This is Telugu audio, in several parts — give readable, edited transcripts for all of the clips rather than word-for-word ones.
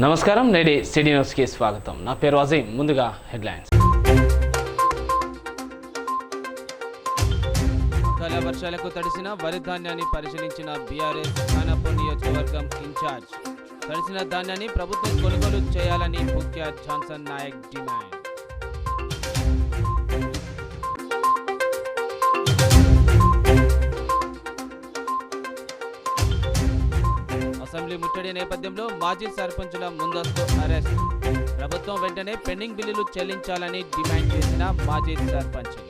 నమస్కారం, నేటి సిటీ న్యూస్కి స్వాగతం. నా పేరు అజీం. ముందుగా హెడ్లైన్స్. అకాల వర్షాలకు తడిసిన వరి ధాన్యాన్ని పరిశీలించిన బీఆర్ఎస్ ఖానాపూర్ నియోజకవర్గం ఇన్ఛార్జ్. తడిసిన ధాన్యాన్ని ప్రభుత్వం కొనుగోలు చేయాలని ముఖ్య జాన్సన్ నాయక్ డిమాండ్. అసెంబ్లీ ముట్టడి నేపథ్యంలో మాజీ సర్పంచుల ముందస్తు అరెస్ట్. ప్రభుత్వం వెంటనే పెండింగ్ బిల్లులు చెల్లించాలని డిమాండ్ చేసిన మాజీ సర్పంచులు.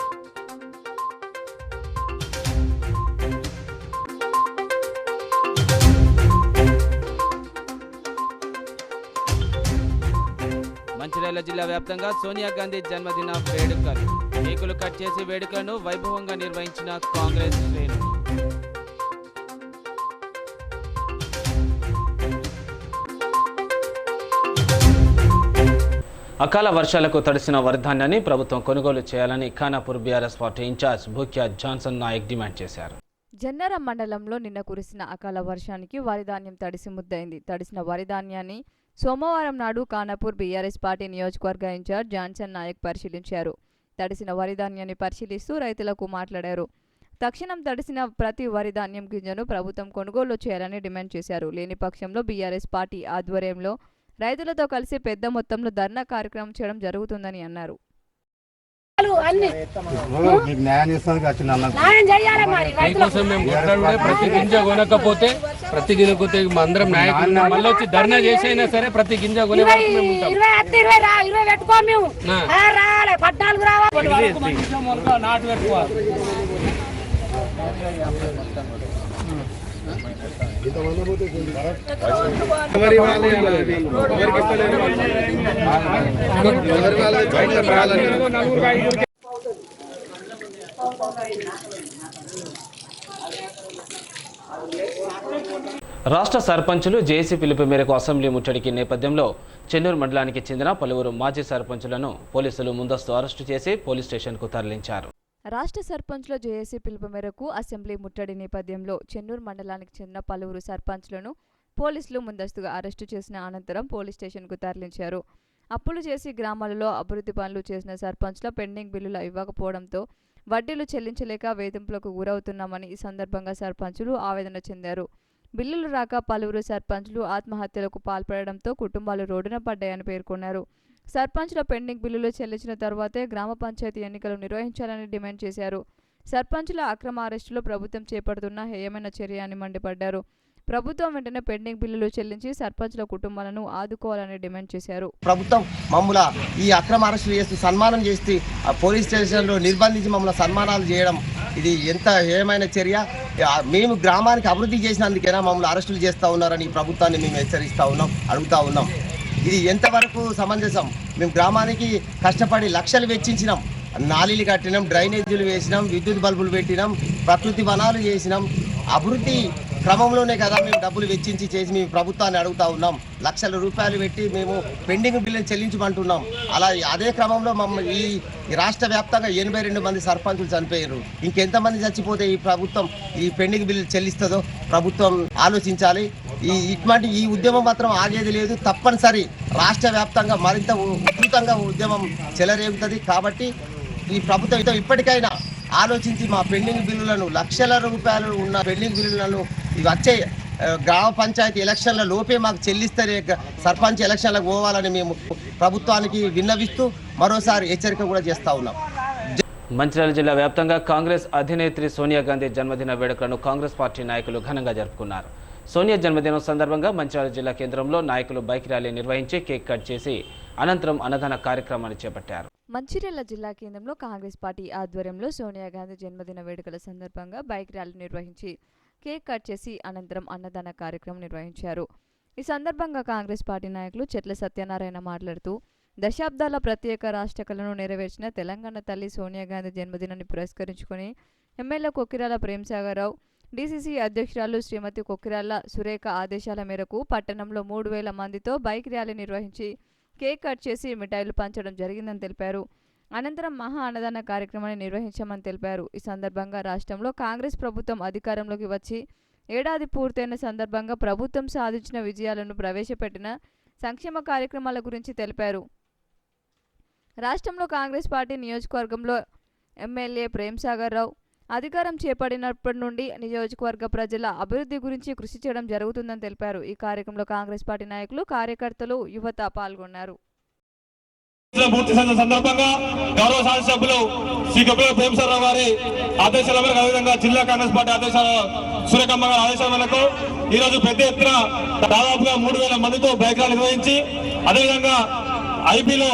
మంచిర్యాల జిల్లా వ్యాప్తంగా సోనియా గాంధీ జన్మదిన వేడుకలు. కేకులు కట్ చేసి వేడుకలను వైభవంగా నిర్వహించిన కాంగ్రెస్ శ్రేణులు. అకాల వర్షాలకు తడిసిన వరి ధాన్యాన్ని ప్రభుత్వం కొనుగోలు చేయాలని ఖానాపూర్ బీఆర్ఎస్ పార్టీ ఇన్ఛార్జ్ ముఖ్య జాన్సన్ నాయక్ డిమాండ్ చేశారు. జన్నారం మండలంలో నిన్న కురిసిన అకాల వర్షానికి వరి ధాన్యం తడిసి ముద్దయింది. తడిసిన వరి ధాన్యాన్ని సోమవారం నాడు ఖానాపూర్ బీఆర్ఎస్ పార్టీ నియోజకవర్గ ఇన్ఛార్జ్ జాన్సన్ నాయక్ పరిశీలించారు. తడిసిన వరి ధాన్యాన్ని పరిశీలిస్తూ రైతులకు మాట్లాడారు. తక్షణం తడిసిన ప్రతి వరి ధాన్యం గింజను ప్రభుత్వం కొనుగోలు చేయాలని డిమాండ్ చేశారు. లేని పక్షంలో బీఆర్ఎస్ పార్టీ ఆధ్వర్యంలో రైతులతో కలిసి పెద్ద మొత్తంలో ధర్నా కార్యక్రమం చేయడం జరుగుతుందని అన్నారు. ప్రతి గింజ కొనకపోతే అందరం నాయకులు మళ్ళీ వచ్చి ధర్నా చేసైనా సరే ప్రతి గింజ కొనే నాటు పెట్టుకోవాలి. రాష్ట్ర సర్పంచులు జేఏసీ పిలుపు మేరకు అసెంబ్లీ ముట్టడికి నేపథ్యంలో చెన్నూరు మండలానికి చెందిన పలువురు మాజీ సర్పంచులను పోలీసులు ముందస్తు అరెస్టు చేసి పోలీస్ స్టేషన్కు తరలించారు. రాష్ట్ర సర్పంచ్ల జేఏసీ పిలుపు మేరకు అసెంబ్లీ ముట్టడి నేపథ్యంలో చెన్నూరు మండలానికి చెందిన పలువురు సర్పంచ్లను పోలీసులు ముందస్తుగా అరెస్టు చేసిన అనంతరం పోలీస్ స్టేషన్కు తరలించారు. అప్పులు చేసి గ్రామాలలో అభివృద్ధి పనులు చేసిన సర్పంచ్ల పెండింగ్ బిల్లులు ఇవ్వకపోవడంతో వడ్డీలు చెల్లించలేక వేధింపులకు గురవుతున్నామని ఈ సందర్భంగా సర్పంచులు ఆవేదన చెందారు. బిల్లులు రాక పలువురు సర్పంచ్లు ఆత్మహత్యలకు పాల్పడడంతో కుటుంబాలు రోడ్డున పడ్డాయని పేర్కొన్నారు. సర్పంచ్ల పెండింగ్ బిల్లులు చెల్లించిన తర్వాతే గ్రామ పంచాయతీ ఎన్నికలు నిర్వహించాలని డిమాండ్ చేశారు. సర్పంచ్ల అక్రమ అరెస్టులో ప్రభుత్వం చేపడుతున్న హేయమైన చర్య అని మండిపడ్డారు. ప్రభుత్వం వెంటనే పెండింగ్ బిల్లులు చెల్లించి సర్పంచ్ల కుటుంబాలను ఆదుకోవాలని డిమాండ్ చేశారు. ప్రభుత్వం మమ్మల్ని ఈ అక్రమ అరెస్టులు చేస్తూ సన్మానం చేస్తూ పోలీస్ స్టేషన్లో నిర్బంధించి మమ్మల్ని సన్మానాలు చేయడం ఇది ఎంత హేయమైన చర్య. మేము గ్రామానికి అభివృద్ధి చేసినందుకైనా మమ్మల్ని అరెస్టులు చేస్తూ ఉన్నారని ఈ ప్రభుత్వాన్ని మేము హెచ్చరిస్తూ ఉన్నాం, అడుగుతూ ఉన్నాం. ఇది ఎంతవరకు సమంజసం? మేము గ్రామానికి కష్టపడి లక్షలు వెచ్చించినాం, నాలీలు కట్టినాం, డ్రైనేజీలు వేసినాం, విద్యుత్ బల్బులు పెట్టినాం, ప్రకృతి వనాలు చేసినాం. అభివృద్ధి క్రమంలోనే కదా మేము డబ్బులు వెచ్చించి చేసి మేము ప్రభుత్వాన్ని అడుగుతూ ఉన్నాం. లక్షల రూపాయలు పెట్టి మేము పెండింగ్ బిల్లుని చెల్లించమంటున్నాం. అలా అదే క్రమంలో మమ్మల్ని ఈ రాష్ట్ర వ్యాప్తంగా 82 మంది సర్పంచులు చనిపోయారు. ఇంకెంతమంది చచ్చిపోతే ఈ ప్రభుత్వం ఈ పెండింగ్ బిల్లు చెల్లిస్తుందో ప్రభుత్వం ఆలోచించాలి. ఇటువంటి ఈ ఉద్యమం మాత్రం ఆగేది లేదు. తప్పనిసరి రాష్ట్ర వ్యాప్తంగా మరింత ఉధృతంగా ఉద్యమం చెలరేగుతుంది. కాబట్టి ఈ ప్రభుత్వం ఇప్పటికైనా ఆలోచించి మా పెండింగ్ బిల్లులను లక్షల రూపాయలు ఉన్న పెండింగ్ బిల్లులను వచ్చే గ్రామ పంచాయతీ ఎలక్షన్ల లోపే మాకు చెల్లిస్తే సర్పంచ్ ఎలక్షన్లకు పోవాలని మేము ప్రభుత్వానికి విన్నవిస్తూ మరోసారి హెచ్చరిక కూడా చేస్తూ ఉన్నాం. మంచిర్యాల జిల్లా వ్యాప్తంగా కాంగ్రెస్ అధినేత్రి సోనియా గాంధీ జన్మదిన వేడుకలను కాంగ్రెస్ పార్టీ నాయకులు ఘనంగా జరుపుకున్నారు. సోనియా జన్మదినం సందర్భంగా మంచిర్యాల జిల్లా కేంద్రంలో నాయకులు బైక్ ర్యాలీ నిర్వహించి కేక్ కట్ చేసి అనంతరం అన్నదాన కార్యక్రమాన్ని చేపట్టారు. మంచిర్యాల జిల్లా కేంద్రంలో కాంగ్రెస్ పార్టీ ఆధ్వర్యంలో సోనియా గాంధీ జన్మదిన వేడుకల సందర్భంగా బైక్ ర్యాలీ నిర్వహించి కేక్ కట్ చేసి అనంతరం అన్నదాన కార్యక్రమం నిర్వహించారు. ఈ సందర్భంగా కాంగ్రెస్ పార్టీ నాయకులు చెట్ల సత్యనారాయణ మాట్లాడుతూ దశాబ్దాల ప్రత్యేక రాష్ట్ర కళను నెరవేర్చిన తెలంగాణ తల్లి సోనియా గాంధీ జన్మదినాన్ని పురస్కరించుకుని ఎమ్మెల్యే కొక్కిరాల ప్రేమ్సాగర్రావు, డీసీసీ అధ్యక్షురాలు శ్రీమతి కొక్కిరాల సురేఖ ఆదేశాల మేరకు పట్టణంలో 3000 మందితో బైక్ ర్యాలీ నిర్వహించి కేక్ కట్ చేసి మిఠాయిలు పంచడం జరిగిందని తెలిపారు. అనంతరం మహా అన్నదాన కార్యక్రమాన్ని నిర్వహించామని తెలిపారు. ఈ సందర్భంగా రాష్ట్రంలో కాంగ్రెస్ ప్రభుత్వం అధికారంలోకి వచ్చి ఏడాది పూర్తయిన సందర్భంగా ప్రభుత్వం సాధించిన విజయాలను ప్రవేశపెట్టిన సంక్షేమ కార్యక్రమాల గురించి తెలిపారు. రాష్ట్రంలో కాంగ్రెస్ పార్టీ నియోజకవర్గంలో ఎమ్మెల్యే ప్రేమ్సాగర్ రావు అధికారం చేపట్టినప్పటి నుండి నియోజకవర్గ ప్రజల అభివృద్ధి గురించి కృషి చేయడం జరుగుతుందని తెలిపారు. ఈ కార్యక్రమంలో కాంగ్రెస్ పార్టీ నాయకులు, కార్యకర్తలు, యువత పాల్గొన్నారు. సందర్భంగా గౌరవ శాసనసభ్యులు శ్రీ కొప్పల ప్రేమసాగర్ గారి ఆదేశాల మేరకు, అదేవిధంగా జిల్లా కాంగ్రెస్ పార్టీ ఆదేశాల సూర్యకమ్మ గారి ఆదేశాల మేరకు ఈరోజు పెద్ద ఎత్తున దాదాపుగా 3000 మందితో బైక్ ర్యాలీ నిర్వహించి, అదేవిధంగా ఐపీలో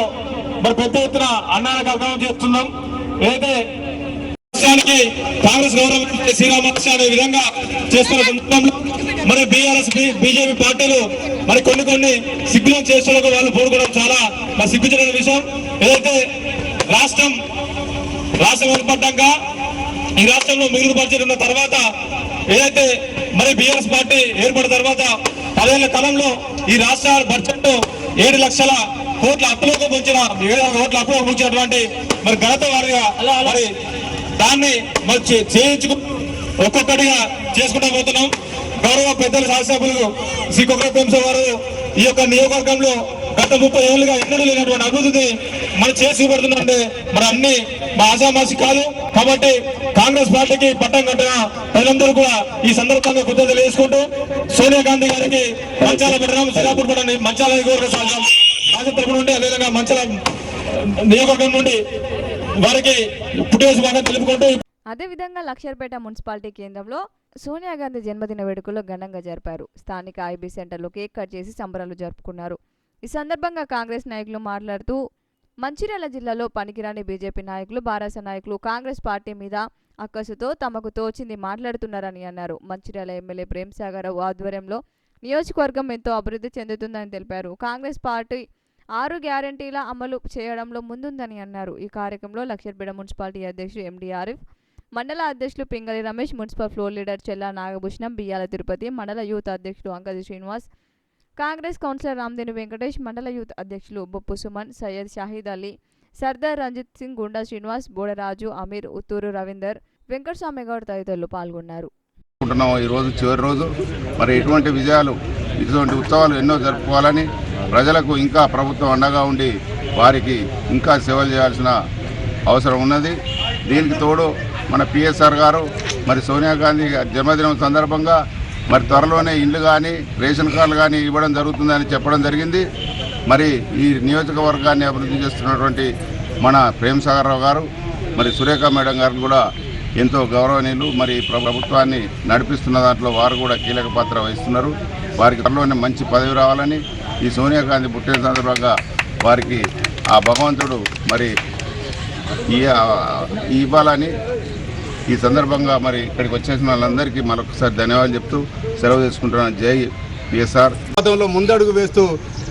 మరి పెద్ద ఎత్తున అన్నదాన కార్యక్రమం చేస్తున్నాం. ఏదైతే కాంగ్రెస్ గవర్నమెంట్ శ్రీరామకృష్ణ అనే విధంగా చేస్తున్న సందర్భంలో మరి బీఆర్ఎస్ బీజేపీ పార్టీలు మరి కొన్ని సిగ్గులను చేస్తున్నకు వాళ్ళు పోడుకోవడం చాలా మరి సిగ్గుచేసిన విషయం. ఏదైతే రాష్ట్రం ఏర్పడ్డాక ఈ రాష్ట్రంలో మిగులు బడ్జెట్ ఉన్న తర్వాత, ఏదైతే మరి బీఆర్ఎస్ పార్టీ ఏర్పడిన తర్వాత 10 ఏళ్ల కాలంలో ఈ రాష్ట్ర బడ్జెట్ 7 లక్షల కోట్ల అప్పులకు ముంచిన 7 కోట్ల అప్పులకు ముంచినటువంటి మరి ఘనత వారిగా మరి దాన్ని మరి చేయించుకుంటూ ఒక్కొక్కటిగా చేసుకుంటూ పోతున్నాం. గౌరవ పెద్దల శాసనసభ్యులు శ్రీ కొప్పల ప్రేమసాగర్ గారు ఈ యొక్క నియోజకవర్గంలో గత 30 ఏళ్ళుగా ఎన్నడూ లేనటువంటి అభివృద్ధిని మనం చేసి పెడుతున్నామంటే మరి అన్ని మా ఆశామాసి కాదు. కాబట్టి కాంగ్రెస్ పార్టీకి పట్టం కట్టిన ప్రజలందరూ కూడా ఈ సందర్భంగా కృతజ్ఞతలు తెలియజేసుకుంటూ సోనియా గాంధీ గారికి మంచాల పెట్టడం, శ్రీరాపూర్ పట్టణ మంచాల తరఫు నుండి, అదేవిధంగా మంచాల నియోజకవర్గం నుండి వారికి పుట్టినరోజు బాగా తెలుపుకుంటూ, అదేవిధంగా లక్షర్పేట మున్సిపాలిటీ కేంద్రంలో సోనియా గాంధీ జన్మదిన వేడుకలు ఘనంగా జరిపారు. స్థానిక ఐబీ సెంటర్లో కేక్ కట్ చేసి సంబరాలు జరుపుకున్నారు. ఈ సందర్భంగా కాంగ్రెస్ నాయకులు మాట్లాడుతూ, మంచిర్యాల జిల్లాలో పనికిరాని బీజేపీ నాయకులు, బారాస నాయకులు కాంగ్రెస్ పార్టీ మీద అక్కసుతో తమకు తోచింది మాట్లాడుతున్నారని అన్నారు. మంచిర్యాల ఎమ్మెల్యే ప్రేమ్సాగర్ రావు ఆధ్వర్యంలో నియోజకవర్గం ఎంతో అభివృద్ధి చెందుతుందని తెలిపారు. కాంగ్రెస్ పార్టీ 6 గ్యారంటీల అమలు చేయడంలో ముందుందని అన్నారు. ఈ కార్యక్రమంలో లక్షర్పేట మున్సిపాలిటీ అధ్యక్షుడు ఎండి ఆరిఫ్, మండల అధ్యక్షులు Pingali Ramesh, municipal floor leader Chella Nagabhushanam, Biyyala Tirupati, మండల యూత్ అధ్యక్షులు అంకది శ్రీనివాస్, కాంగ్రెస్ కౌన్సిలర్ రామ్దేని వెంకటేష్, మండల యూత్ అధ్యక్షులు బొప్పు సుమన్, సయ్యద్ షాహిద్ అలీ, సర్దార్ రంజిత్ సింగ్, గుండా శ్రీనివాస్, బోడరాజు, అమీర్, ఉత్తూరు రవీందర్, వెంకటస్వామి గౌడ్ తదితరులు పాల్గొన్నారు. ఈరోజు చివరి రోజు, మరి ఇటువంటి విజయాలు, ఇటువంటి ఉత్సవాలు ఎన్నో జరుపుకోవాలని, ప్రజలకు ఇంకా ప్రభుత్వం అండగా ఉండి వారికి ఇంకా సేవలు చేయాల్సిన అవసరం ఉన్నది. దీనికి తోడు మన పిఎస్ఆర్ గారు మరి సోనియా గాంధీ జన్మదినం సందర్భంగా మరి త్వరలోనే ఇండ్లు కానీ రేషన్ కార్డులు కానీ ఇవ్వడం జరుగుతుందని చెప్పడం జరిగింది. మరి ఈ నియోజకవర్గాన్ని అభివృద్ధి చేస్తున్నటువంటి మన ప్రేమ్సాగర్ రావు గారు, మరి సురేఖ మేడం గారు కూడా ఎంతో గౌరవనీయులు. మరి ప్రభుత్వాన్ని నడిపిస్తున్న దాంట్లో వారు కూడా కీలక పాత్ర వహిస్తున్నారు. వారికి త్వరలోనే మంచి పదవి రావాలని, ఈ సోనియా గాంధీ పుట్టిన సందర్భంగా వారికి ఆ భగవంతుడు మరి ఇవ్వాలని ఈ సందర్భంగా మరి ఇక్కడికి వచ్చేసిన వాళ్ళందరికీ మరొకసారి ధన్యవాదాలు చెప్తూ సెలవు తీసుకుంటున్నాను. జై పిఎస్ఆర్. గతంలో ముందడుగు వేస్తూ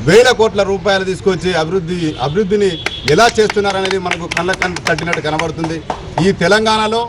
1000 కోట్ల రూపాయలు తీసుకొచ్చి అభివృద్ధిని ఎలా చేస్తున్నారనేది మనకు కళ్ళ కట్టినట్టు కనబడుతుంది. ఈ తెలంగాణలో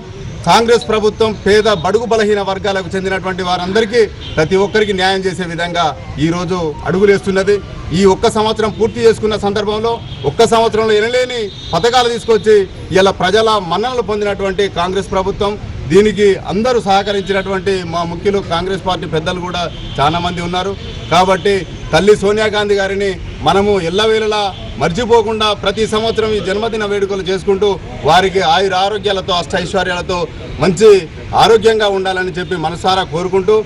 కాంగ్రెస్ ప్రభుత్వం పేద బడుగు బలహీన వర్గాలకు చెందినటువంటి వారందరికీ ప్రతి ఒక్కరికి న్యాయం చేసే విధంగా ఈరోజు అడుగులేస్తున్నది. ఈ 1 సంవత్సరం పూర్తి చేసుకున్న సందర్భంలో 1 సంవత్సరంలో ఎనలేని పథకాలు తీసుకొచ్చి ఇలా ప్రజల మన్ననలు పొందినటువంటి కాంగ్రెస్ ప్రభుత్వం, దీనికి అందరూ సహకరించినటువంటి మా ముఖ్యులు కాంగ్రెస్ పార్టీ పెద్దలు కూడా చాలా మంది ఉన్నారు. కాబట్టి తల్లి సోనియా గాంధీ గారిని మనము ఎల్లవేళలా మర్చిపోకుండా ప్రతి సంవత్సరం ఈ జన్మదిన వేడుకలు చేసుకుంటూ వారికి ఆయుర ఆరోగ్యాలతో అష్టైశ్వర్యాలతో మంచి ఆరోగ్యంగా ఉండాలని చెప్పి మనసారా కోరుకుంటూ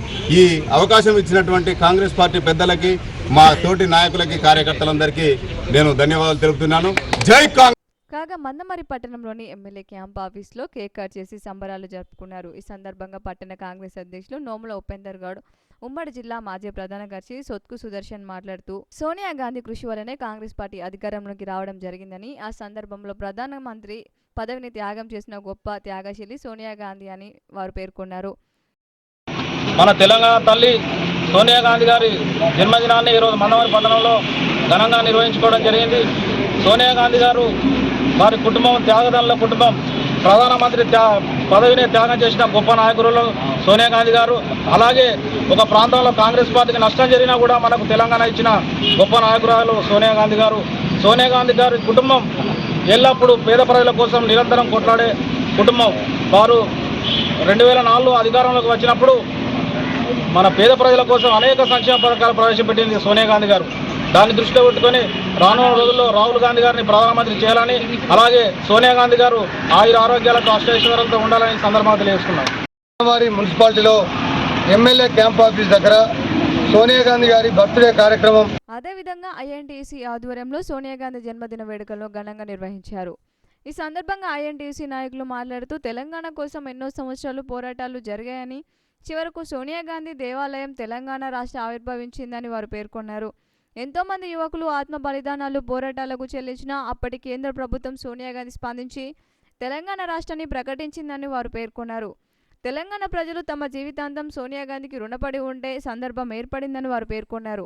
ఈ అవకాశం ఇచ్చినటువంటి కాంగ్రెస్ పార్టీ పెద్దలకి, మా తోటి నాయకులకి, కార్యకర్తలందరికీ నేను ధన్యవాదాలు తెలుపుతున్నాను. జై కాంగ్రెస్. కాగా మందమరి పట్టణంలోని ఎమ్మెల్యే క్యాంప్ ఆఫీస్లో కేక్ కట్ చేసి సంబరాలు జరుపుకున్నారు. ఈ సందర్భంగా పట్టణ కాంగ్రెస్ అధ్యక్షులు నోముల ఉపేందర్ గౌడ్, ఉమ్మడి జిల్లా మాజీ ప్రధాన కార్యదర్శి సొత్కు సుదర్శన్ మాట్లాడుతూ, సోనియా గాంధీ కృషి వల్లనే కాంగ్రెస్ పార్టీ అధికారంలోకి రావడం జరిగిందని, ఆ సందర్భంలో ప్రధానమంత్రి పదవిని త్యాగం చేసిన గొప్ప త్యాగశీలి సోనియా గాంధీ అని వారు పేర్కొన్నారు. మన తెలంగాణ తల్లి సోనియా గాంధీ గారి జన్మదినాన్ని ఈరోజు మందమరి పట్టణంలో ఘనంగా నిర్వహించుకోవడం జరిగింది. సోనియా గాంధీ గారు వారి కుటుంబం త్యాగదానుల కుటుంబం, ప్రధానమంత్రి పదవిని త్యాగం చేసిన గొప్ప నాయకులు సోనియా గాంధీ గారు. అలాగే ఒక ప్రాంతంలో కాంగ్రెస్ పార్టీకి నష్టం జరిగినా కూడా మనకు తెలంగాణ ఇచ్చిన గొప్ప నాయకురాలు సోనియా గాంధీ గారు. సోనియా గాంధీ గారి కుటుంబం ఎల్లప్పుడూ పేద ప్రజల కోసం నిరంతరం కొట్లాడే కుటుంబం. వారు 2004 అధికారంలోకి వచ్చినప్పుడు మన పేద ప్రజల కోసం అనేక సంక్షేమ పథకాలు ప్రవేశపెట్టింది సోనియా గాంధీ గారు. దాన్ని దృష్టిలో పెట్టుకొని రానున్న రోజుల్లో రాహుల్ గాంధీ గారిని ప్రధానమంత్రి చేయాలని, అలాగే సోనియా గాంధీ గారు ఆరోగ్యాలతో అష్టైశ్వర్యాలతో ఉండాలని సందర్భంగా తెలియజేసుకున్నాం. వారి మున్సిపాలిటీలో ఎమ్మెల్యే క్యాంప్ ఆఫీస్ దగ్గర సోనియా గాంధీ గారి బర్త్డే కార్యక్రమం. అదేవిధంగా ఐఎన్టీయూసీ ఆధ్వర్యంలో సోనియా గాంధీ జన్మదిన వేడుకలను ఘనంగా నిర్వహించారు. ఈ సందర్భంగా ఐఎన్టీయూసీ నాయకులు మాట్లాడుతూ తెలంగాణ కోసం ఎన్నో సంవత్సరాలు పోరాటాలు జరిగాయని, చివరకు సోనియా గాంధీ దేవాలయం తెలంగాణ రాష్ట్ర ఆవిర్భవించిందని వారు పేర్కొన్నారు. ఎంతోమంది యువకులు ఆత్మ బలిదానాలు పోరాటాలకు చెల్లించినా అప్పటి కేంద్ర ప్రభుత్వం సోనియా గాంధీ స్పందించి తెలంగాణ రాష్ట్రాన్ని ప్రకటించిందని వారు పేర్కొన్నారు. తెలంగాణ ప్రజలు తమ జీవితాంతం సోనియా గాంధీకి రుణపడి ఉండే సందర్భం ఏర్పడిందని వారు పేర్కొన్నారు.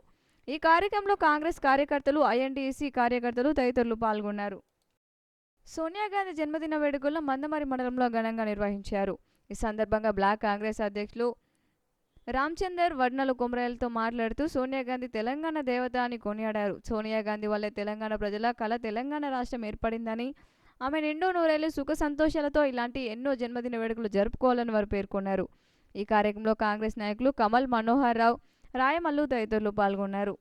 ఈ కార్యక్రమంలో కాంగ్రెస్ కార్యకర్తలు, ఐఎన్టీయూసీ కార్యకర్తలు తదితరులు పాల్గొన్నారు. సోనియా గాంధీ జన్మదిన వేడుకలను మందమరి మండలంలో ఘనంగా నిర్వహించారు. ఈ సందర్భంగా బ్లాక్ కాంగ్రెస్ అధ్యక్షులు రామచందర్ వడ్నల కొమరేలతో మాట్లాడుతూ సోనియా గాంధీ తెలంగాణ దేవత అని కొనియాడారు. సోనియా గాంధీ వల్లే తెలంగాణ ప్రజల కళ తెలంగాణ రాష్ట్రం ఏర్పడిందని, ఆమె నిండు నూరేళ్లు సుఖ సంతోషాలతో ఇలాంటి ఎన్నో జన్మదిన వేడుకలు జరుపుకోవాలని వారు పేర్కొన్నారు. ఈ కార్యక్రమంలో కాంగ్రెస్ నాయకులు కమల్ మనోహర్ రావు, రాయమల్లు తదితరులు పాల్గొన్నారు.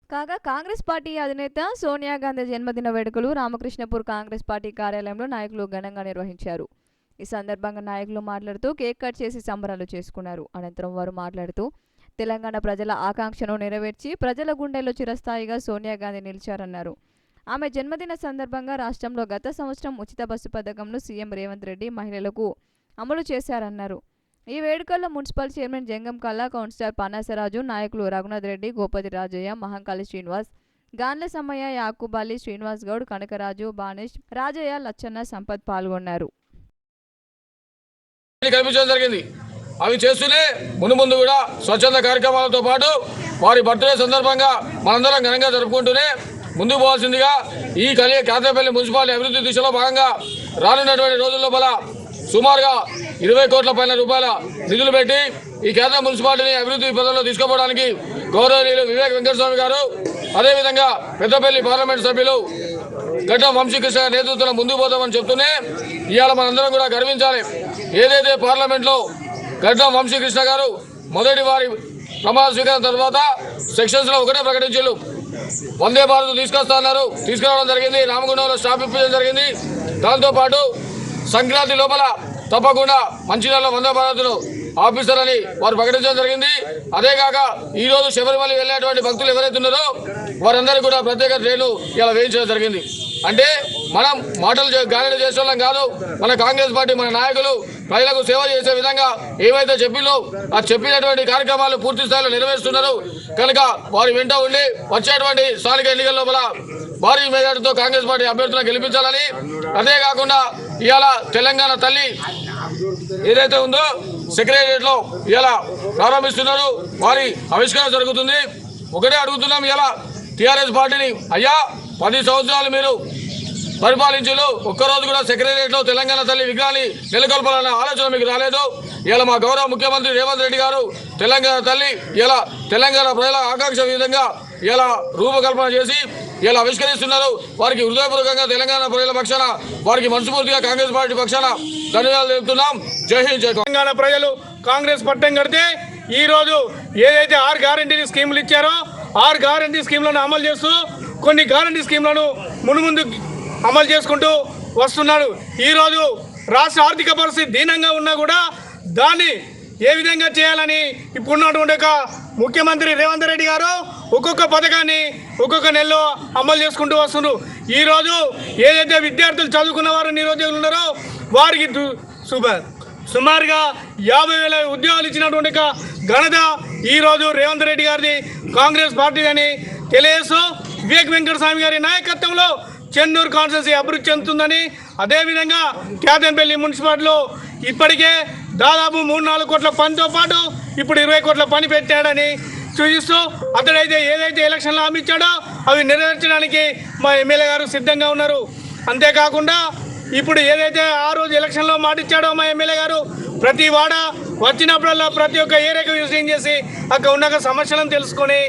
కాగా కాంగ్రెస్ పార్టీ అధినేత సోనియా గాంధీ జన్మదిన వేడుకలు రామకృష్ణపూర్ కాంగ్రెస్ పార్టీ కార్యాలయంలో నాయకులు ఘనంగా నిర్వహించారు. ఈ సందర్భంగా నాయకులు మాట్లాడుతూ కేక్ కట్ చేసి సంబరాలు చేసుకున్నారు. అనంతరం వారు మాట్లాడుతూ తెలంగాణ ప్రజల ఆకాంక్షను నెరవేర్చి ప్రజల గుండెల్లో చిరస్థాయిగా సోనియా గాంధీ నిలిచారన్నారు. ఆమె జన్మదిన సందర్భంగా రాష్ట్రంలో గత సంవత్సరం ఉచిత బస్సు పథకంను సీఎం రేవంత్ రెడ్డి మహిళలకు అమలు చేశారన్నారు. ఈ వేడుకల్లో మున్సిపల్ చైర్మన్ జంగం కల్లా, కౌన్సిలర్ పనాసరాజు, నాయకులు రఘునాథ్ రెడ్డి, గోపతి రాజయ్య, మహంకాళి శ్రీనివాస్, గాన్ల సమ్మయ్య, యాకుబాలి, శ్రీనివాస్ గౌడ్, కనకరాజు, బానేష్, రాజయ్య, లచ్చన్న, సంపత్ పాల్గొన్నారు. కల్పించడం జరిగింది. అవి చేస్తూనే ముందు కూడా స్వచ్ఛంద కార్యక్రమాలతో పాటు వారి బర్త్డే సందర్భంగా మనందరం ఘనంగా జరుపుకుంటూనే ముందుకు పోవాల్సిందిగా ఈ కేంద్రపల్లి మున్సిపాలిటీ అభివృద్ధి దిశలో భాగంగా రానున్నటువంటి రోజుల్లో సుమారుగా 20 కోట్ల పైన రూపాయల నిధులు పెట్టి ఈ కేంద్ర మున్సిపాలిటీని అభివృద్ధి పదంలో తీసుకుపోవడానికి గౌరవనీయులు వివేక్ వెంకటస్వామి గారు, అదేవిధంగా పెద్దపల్లి పార్లమెంట్ సభ్యులు గడ్డం వంశీకృష్ణ నేతృత్వంలో ముందుకు పోతామని చెప్తూనే ఇవాళ మనందరం కూడా గర్వించాలి. ఏదైతే పార్లమెంట్లో గడ్డం వంశీకృష్ణ గారు మొదటి వారి ప్రమాణ స్వీకారం తర్వాత సెక్షన్స్లో ఒకటే ప్రకటించారు, వందే భారత్ తీసుకురావడం జరిగింది. రామగుండంలో స్టాప్ ఇప్పించడం జరిగింది. దాంతోపాటు సంక్రాంతి లోపల తప్పకుండా మంచిర్యాలలో వందే భారత్ను ఆఫీసర్ అని వారు ప్రకటించడం జరిగింది. అదే కాక ఈరోజు శబరిమల వెళ్ళేటువంటి భక్తులు ఎవరైతే ఉన్నారో వారందరికీ కూడా ప్రత్యేక ట్రైన్లు ఇలా వేయించడం జరిగింది. అంటే మనం మాటలు గాలిలో చేసే వాళ్ళం కాదు. మన కాంగ్రెస్ పార్టీ, మన నాయకులు ప్రజలకు సేవ చేసే విధంగా ఏవైతే చెప్పిలో ఆ చెప్పినటువంటి కార్యక్రమాలు పూర్తి స్థాయిలో నెరవేరుస్తున్నారు. కనుక వారి వెంట ఉండి వచ్చేటువంటి స్థానిక ఎన్నికల లోపల భారీ మెజార్టీతో కాంగ్రెస్ పార్టీ అభ్యర్థులను గెలిపించాలని, అదే కాకుండా ఇవాళ తెలంగాణ తల్లి ఏదైతే ఉందో సెక్రటరియట్లో ఇలా ప్రారంభిస్తున్నారు, వారి ఆవిష్కరణ జరుగుతుంది. ఒకటే అడుగుతున్నాం ఇలా టీఆర్ఎస్ పార్టీని, అయ్యా 10 సంవత్సరాలు మీరు పరిపాలించారు, ఒక్కరోజు కూడా సెక్రటరియట్లో తెలంగాణ తల్లి విగ్రహాన్ని నెలకొల్పాలన్న ఆలోచన మీకు రాలేదు. ఇలా మా గౌరవ ముఖ్యమంత్రి రేవంత్ రెడ్డి గారు తెలంగాణ తల్లి ఇలా తెలంగాణ ప్రజల ఆకాంక్ష విధంగా ఇలా రూపకల్పన చేసి ఇలా ఆవిష్కరిస్తున్నారు. వారికి హృదయపూర్వకంగా తెలంగాణ ప్రజల పక్షాన, వారికి మనస్ఫూర్తిగా కాంగ్రెస్ పార్టీ పక్షాన ధన్యవాదాలు తెలుపుతున్నాం. జై హింద్, జై తెలంగాణ ప్రజలు కాంగ్రెస్ పట్టం కడితే ఈ రోజు ఏదైతే 6 గ్యారంటీ స్కీములు ఇచ్చారో 6 గ్యారంటీ స్కీమ్లను అమలు చేస్తూ కొన్ని గ్యారంటీ స్కీమ్లను ముందు అమలు చేసుకుంటూ వస్తున్నారు. ఈరోజు రాష్ట్ర ఆర్థిక పరిస్థితి దీనంగా ఉన్నా కూడా దాన్ని ఏ విధంగా చేయాలని ఇప్పుడున్నటువంటి ఒక ముఖ్యమంత్రి రేవంత్ రెడ్డి గారు ఒక్కొక్క పథకాన్ని ఒక్కొక్క నెలలో అమలు చేసుకుంటూ వస్తున్నారు. ఈరోజు ఏదైతే విద్యార్థులు చదువుకున్న వారు నిరుద్యోగులు ఉన్నారో వారికి సుమారుగా 50,000 ఉద్యోగాలు ఇచ్చినటువంటి ఘనత ఈరోజు రేవంత్ రెడ్డి గారిది, కాంగ్రెస్ పార్టీ అని తెలియజేస్తూ వివేక్ వెంకటస్వామి గారి నాయకత్వంలో చెన్నూరు కాన్స్టిట్యున్సీ అభివృద్ధి చెందుతుందని, అదేవిధంగా కేతంపల్లి మున్సిపాలిటీలో ఇప్పటికే దాదాపు 3-4 కోట్ల పనితో పాటు ఇప్పుడు 20 కోట్ల పని పెట్టాడని సూచిస్తూ అతడైతే ఏదైతే ఎలక్షన్లో హామీ ఇచ్చాడో అవి నెరవేర్చడానికి మా ఎమ్మెల్యే గారు సిద్ధంగా ఉన్నారు. అంతేకాకుండా ఇప్పుడు ఏదైతే ఆ రోజు ఎలక్షన్లో మాటిచ్చాడో మా ఎమ్మెల్యే గారు ప్రతి వాడ వచ్చినప్పుడల్లా ప్రతి ఒక్క ఏరియాకు విజిటింగ్ చేసి అక్కడ ఉన్న సమస్యలను తెలుసుకొని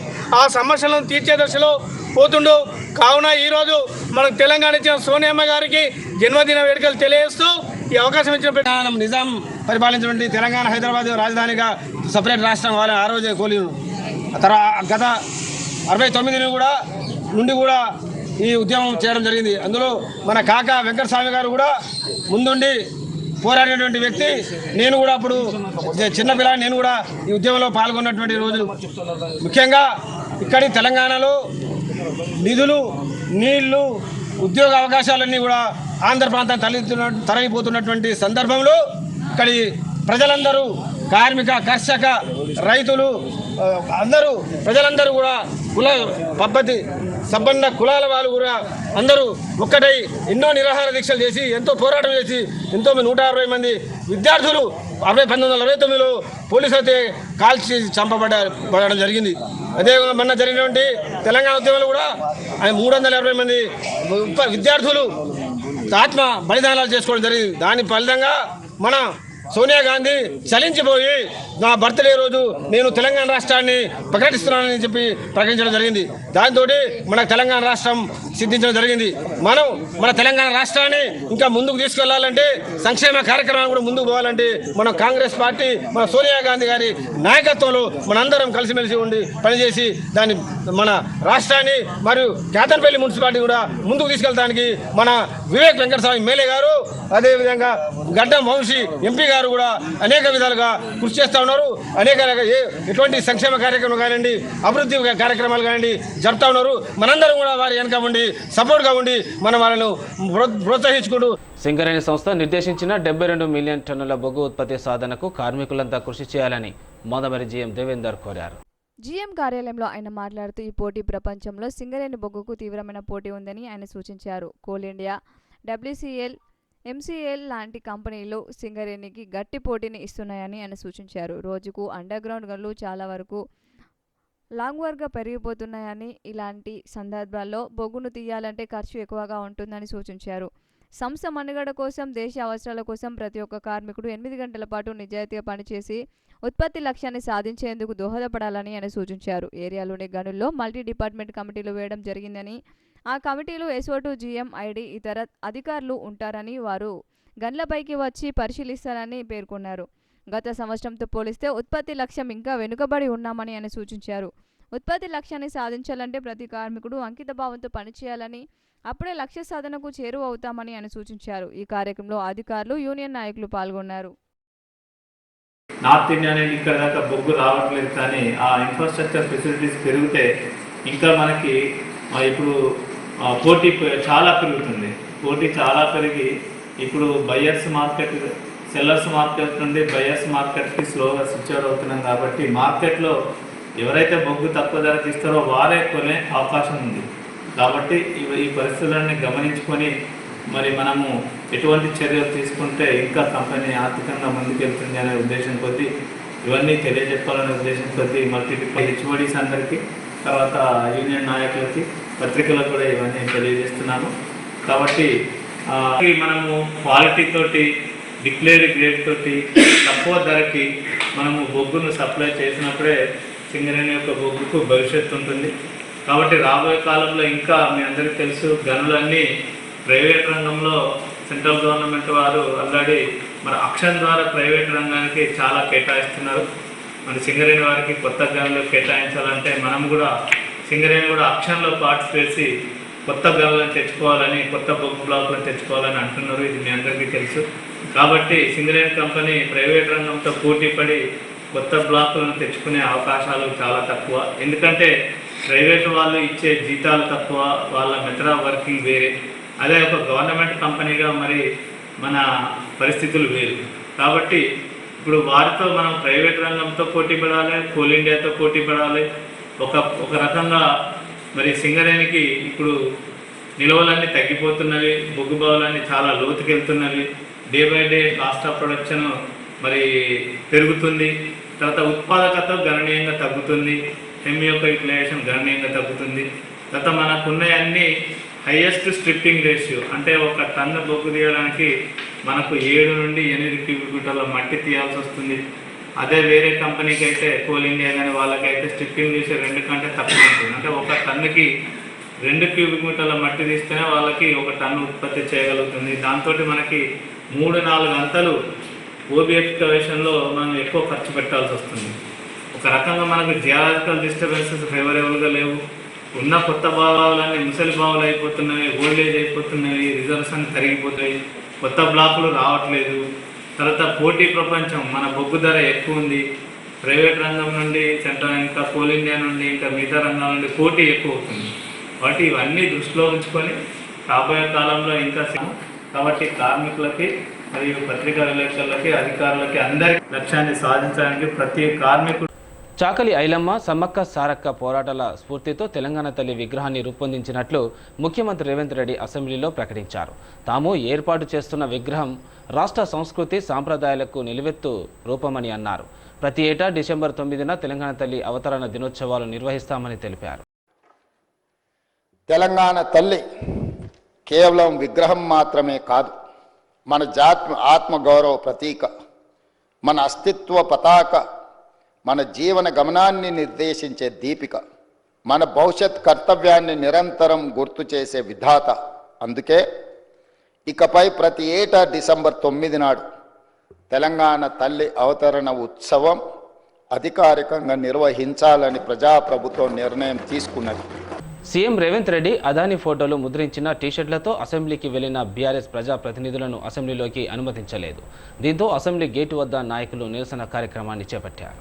ఆ సమస్యలను తీర్చే దశలో పోతుండు. కావున ఈరోజు మనకు తెలంగాణ ఇచ్చిన సోనియమ్మ గారికి జన్మదిన వేడుకలు తెలియజేస్తూ ఈ అవకాశం ఇచ్చిన నిజాం పరిపాలించినటువంటి తెలంగాణ హైదరాబాద్ రాజధానిగా సపరేట్ రాష్ట్రం వాళ్ళని ఆ రోజే కోలి తర్వాత గత 1969 నుండి కూడా ఈ ఉద్యమం చేయడం జరిగింది. అందులో మన కాకా వెంకటస్వామి గారు కూడా ముందుండి పోరాడినటువంటి వ్యక్తి. నేను కూడా అప్పుడు చిన్నపిల్ల, నేను కూడా ఈ ఉద్యమంలో పాల్గొన్నటువంటి రోజులు. ముఖ్యంగా ఇక్కడి తెలంగాణలో నిధులు, నీళ్లు, ఉద్యోగ అవకాశాలన్నీ కూడా ఆంధ్ర ప్రాంతం తరలిపోతున్నటువంటి సందర్భంలో ఇక్కడి ప్రజలందరూ, కార్మిక, కర్షక, రైతులు అందరూ, ప్రజలందరూ కూడా కుల పద్ధతి సంబంధ కులాల వాళ్ళు కూడా అందరూ ఒక్కటై ఎన్నో నిరాహార దీక్షలు చేసి, ఎంతో పోరాటం చేసి, ఎంతో 160 మంది విద్యార్థులు 1969లో పోలీసులతో కాల్చి చంపబడడం జరిగింది. అదేవిధంగా మొన్న జరిగినటువంటి తెలంగాణ ఉద్యమంలో కూడా 320 మంది విద్యార్థులు ఆత్మ బలిదానాలు చేసుకోవడం జరిగింది. దాని ఫలితంగా మన సోనియా గాంధీ చలించిపోయి నా బర్త్డే రోజు నేను తెలంగాణ రాష్ట్రాన్ని ప్రకటిస్తున్నానని చెప్పి ప్రకటించడం జరిగింది. దాంతో మన తెలంగాణ రాష్ట్రం సిద్ధించడం జరిగింది. మనం మన తెలంగాణ రాష్ట్రాన్ని ఇంకా ముందుకు తీసుకెళ్లాలంటే, సంక్షేమ కార్యక్రమాలు కూడా ముందుకు పోవాలంటే మనం కాంగ్రెస్ పార్టీ, మన సోనియా గాంధీ గారి నాయకత్వంలో మనందరం కలిసిమెలిసి ఉండి పనిచేసి దాన్ని మన రాష్ట్రాన్ని మరియు కేతన్పల్లి మున్సిపాలిటీ కూడా ముందుకు తీసుకెళ్ళడానికి మన వివేక్ వెంకటస్వామి ఎమ్మెల్యే గారు, అదేవిధంగా గడ్డం వంశీ ఎంపీ గారు కూడా అనేక విధాలుగా కృషి చేస్తూ ఉన్నారు. అనేక ఎటువంటి సంక్షేమ కార్యక్రమాలు కానివ్వండి, అభివృద్ధి కార్యక్రమాలు కానివ్వండి జరుపుతూ ఉన్నారు. మనందరం కూడా వారి వెనక ఉండి సపోర్ట్గా ఉండి మనం వాళ్ళను ప్రోత్సహించుకుంటూ. సింగరేణి సంస్థ నిర్దేశించిన 72 మిలియన్ టన్నుల బొగ్గు ఉత్పత్తి సాధనకు కార్మికులంతా కృషి చేయాలని మోదమరి జీఎం దేవేందర్ కోరారు. జీఎం కార్యాలయంలో ఆయన మాట్లాడుతూ ఈ పోటీ ప్రపంచంలో సింగరేణి బొగ్గుకు తీవ్రమైన పోటీ ఉందని ఆయన సూచించారు. కోల్ ఇండియా, WCL, MCL లాంటి కంపెనీలు సింగరేణికి గట్టి పోటీని ఇస్తున్నాయని ఆయన సూచించారు. రోజుకు అండర్ గ్రౌండ్ గనులు చాలా వరకు లాంగ్ వర్క్గా పెరిగిపోతున్నాయని, ఇలాంటి సందర్భాల్లో బొగ్గును తీయాలంటే ఖర్చు ఎక్కువగా ఉంటుందని సూచించారు. సంస్థ మనుగడ కోసం, దేశ అవసరాల కోసం ప్రతి ఒక్క కార్మికుడు 8 గంటల పాటు నిజాయితీగా పనిచేసి ఉత్పత్తి లక్ష్యాన్ని సాధించేందుకు దోహదపడాలని ఆయన సూచించారు. ఏరియాలోని గనుల్లో మల్టీ డిపార్ట్మెంట్ కమిటీలు వేయడం జరిగిందని, ఆ కమిటీలు SO2, GM, ID ఇతర అధికారులు ఉంటారని, వారు గన్లపైకి వచ్చి పరిశీలిస్తారని పేర్కొన్నారు. గత సంవత్సరంతో పోలిస్తే ఉత్పత్తి లక్ష్యం ఇంకా వెనుకబడి ఉన్నామని ఆయన సూచించారు. ఉత్పత్తి లక్ష్యాన్ని సాధించాలంటే ప్రతి కార్మికుడు అంకితభావంతో పనిచేయాలని, అప్పుడే లక్ష్య సాధనకు చేరువవుతామని ఆయన సూచించారు. ఈ కార్యక్రమంలో అధికారులు, యూనియన్ నాయకులు పాల్గొన్నారు. నార్త్ ఇండియా అనేది ఇక్కడ దాకా బొగ్గు రావట్లేదు, కానీ ఆ ఇన్ఫ్రాస్ట్రక్చర్ ఫెసిలిటీస్ పెరిగితే ఇంకా మనకి ఇప్పుడు పోటీ చాలా పెరుగుతుంది. పోటీ చాలా పెరిగి ఇప్పుడు బయర్స్ మార్కెట్, సెల్లర్స్ మార్కెట్ నుండి బయర్స్ మార్కెట్కి స్లోగా స్విచ్ అవుట్ అవుతున్నాం. కాబట్టి మార్కెట్లో ఎవరైతే బొగ్గు తక్కువ ధరకు ఇస్తారో వారే కొనే అవకాశం ఉంది. కాబట్టి ఈ పరిస్థితులన్నీ గమనించుకొని మరి మనము ఎటువంటి చర్యలు తీసుకుంటే ఇంకా కంపెనీ ఆర్థికంగా ముందుకెళ్తుంది అనే ఉద్దేశం కొద్దీ ఇవన్నీ తెలియజెప్పాలనే ఉద్దేశం కొద్దీ మల్టీ HODs అందరికీ, తర్వాత యూనియన్ నాయకులకి, పత్రికలకు కూడా ఇవన్నీ తెలియజేస్తున్నాము. కాబట్టి మనము క్వాలిటీ తోటి, డిక్లేర్డ్ గ్రేడ్ తోటి, తక్కువ ధరకి మనము బొగ్గును సప్లై చేసినప్పుడే సింగరేణి యొక్క బొగ్గుకు భవిష్యత్తు ఉంటుంది. కాబట్టి రాబోయే కాలంలో ఇంకా మీ అందరికీ తెలుసు, గనులన్నీ ప్రైవేట్ రంగంలో సెంట్రల్ గవర్నమెంట్ వారు ఆల్రెడీ మరి అక్షన్ ద్వారా ప్రైవేట్ రంగానికి చాలా కేటాయిస్తున్నారు. మరి సింగరేణి వారికి కొత్త గనులు కేటాయించాలంటే మనం కూడా సింగరేణి కూడా అక్షన్లో పార్టిసిపేట్ చేసి కొత్త గనులను తెచ్చుకోవాలని, కొత్త బొగ్గు బ్లాకులను తెచ్చుకోవాలని అంటున్నారు. ఇది మీ అందరికీ తెలుసు. కాబట్టి సింగరేణి కంపెనీ ప్రైవేట్ రంగంతో పోటీపడి కొత్త బ్లాకులను తెచ్చుకునే అవకాశాలు చాలా తక్కువ. ఎందుకంటే ప్రైవేట్ వాళ్ళు ఇచ్చే జీతాలు తక్కువ, వాళ్ళ మెథడ్ ఆఫ్ వర్కింగ్ వేరే. అదే ఒక గవర్నమెంట్ కంపెనీగా మరి మన పరిస్థితులు వేరు. కాబట్టి ఇప్పుడు వారితో మనం ప్రైవేట్ రంగంతో పోటీ పడాలి, కోల్ ఇండియాతో పోటీ పడాలి. ఒక రకంగా మరి సింగరేణికి ఇప్పుడు నిల్వలన్నీ తగ్గిపోతున్నవి, బొగ్గు బావులన్నీ చాలా లోతుకెళ్తున్నవి. Day by day cost of production మరి పెరుగుతుంది. తర్వాత ఉత్పాదకత గణనీయంగా తగ్గుతుంది. హెమ్ యొక్క యూటిలైజేషన్ గణనీయంగా తగ్గుతుంది. తర్వాత మనకున్న అన్ని హైయెస్ట్ స్ట్రిప్పింగ్ రేషియో, అంటే ఒక టన్ను బొగ్గు తీయడానికి మనకు 7 నుండి 8 క్యూబిక్ మీటర్ల మట్టి తీయాల్సి వస్తుంది. అదే వేరే కంపెనీకి అయితే, కోల్ ఇండియా కానీ వాళ్ళకైతే స్ట్రిప్పింగ్ రేషియో 2 కంటే తక్కువ ఉంటుంది. అంటే ఒక టన్నుకి 2 క్యూబిక్ మీటర్ల మట్టి తీస్తేనే వాళ్ళకి 1 టన్ను ఉత్పత్తి చేయగలుగుతుంది. దాంతో మనకి 3-4 గంటలు ఓబీ ఎక్స్కవేషన్లో మనం ఎక్కువ ఖర్చు పెట్టాల్సి వస్తుంది. ఒక రకంగా మనకు జియాలజికల్ డిస్టర్బెన్సెస్ ఫేవరబుల్గా లేవు. ఉన్న కొత్త భావాలన్నీ ముసలి భావాలు అయిపోతున్నాయి, ఓల్డేజ్ అయిపోతున్నాయి, రిజర్వ్స్ అన్ని తరిగిపోతాయి, కొత్త బ్లాకులు రావట్లేదు. తర్వాత పోటీ ప్రపంచం, మన బొగ్గు ధర ఎక్కువ ఉంది, ప్రైవేట్ రంగం నుండి సెంట్రల్ ఇంకా కోల్ ఇండియా నుండి ఇంకా మిగతా రంగాల నుండి పోటీ ఎక్కువ అవుతుంది. కాబట్టి ఇవన్నీ దృష్టిలో ఉంచుకొని రాబోయే కాలంలో ఇంకా కాబట్టి కార్మికులకి మరియు పత్రికా విలేకరులకి, అధికారులకి అందరి లక్ష్యాన్ని సాధించడానికి ప్రతి కార్మికుడు చాకలి ఐలమ్మ సమ్మక్క సారక్క పోరాటాల స్ఫూర్తితో తెలంగాణ తల్లి విగ్రహాన్ని రూపొందించినట్లు ముఖ్యమంత్రి రేవంత్ రెడ్డి అసెంబ్లీలో ప్రకటించారు. తాము ఏర్పాటు చేస్తున్న విగ్రహం రాష్ట్ర సంస్కృతి సాంప్రదాయాలకు నిలువెత్తు రూపమని అన్నారు. ప్రతి ఏటా డిసెంబర్ 9న తెలంగాణ తల్లి అవతరణ దినోత్సవాలు నిర్వహిస్తామని తెలిపారు. తెలంగాణ తల్లి కేవలం విగ్రహం మాత్రమే కాదు, మన ఆత్మగౌరవ ప్రతీక, మన అస్తిత్వ పతాక, మన జీవన గమనాన్ని నిర్దేశించే దీపిక, మన భవిష్యత్ కర్తవ్యాన్ని నిరంతరం గుర్తు చేసే విధాత. అందుకే ఇకపై ప్రతి ఏటా డిసెంబర్ 9 నాడు తెలంగాణ తల్లి అవతరణ ఉత్సవం అధికారికంగా నిర్వహించాలని ప్రజాప్రభుత్వం నిర్ణయం తీసుకున్నది. సీఎం రేవంత్ రెడ్డి అదానీ ఫోటోలు ముద్రించిన టీషర్ట్లతో అసెంబ్లీకి వెళ్లిన బీఆర్ఎస్ ప్రజాప్రతినిధులను అసెంబ్లీలోకి అనుమతించలేదు. దీంతో అసెంబ్లీ గేటు వద్ద నాయకులు నిరసన కార్యక్రమాన్ని చేపట్టారు.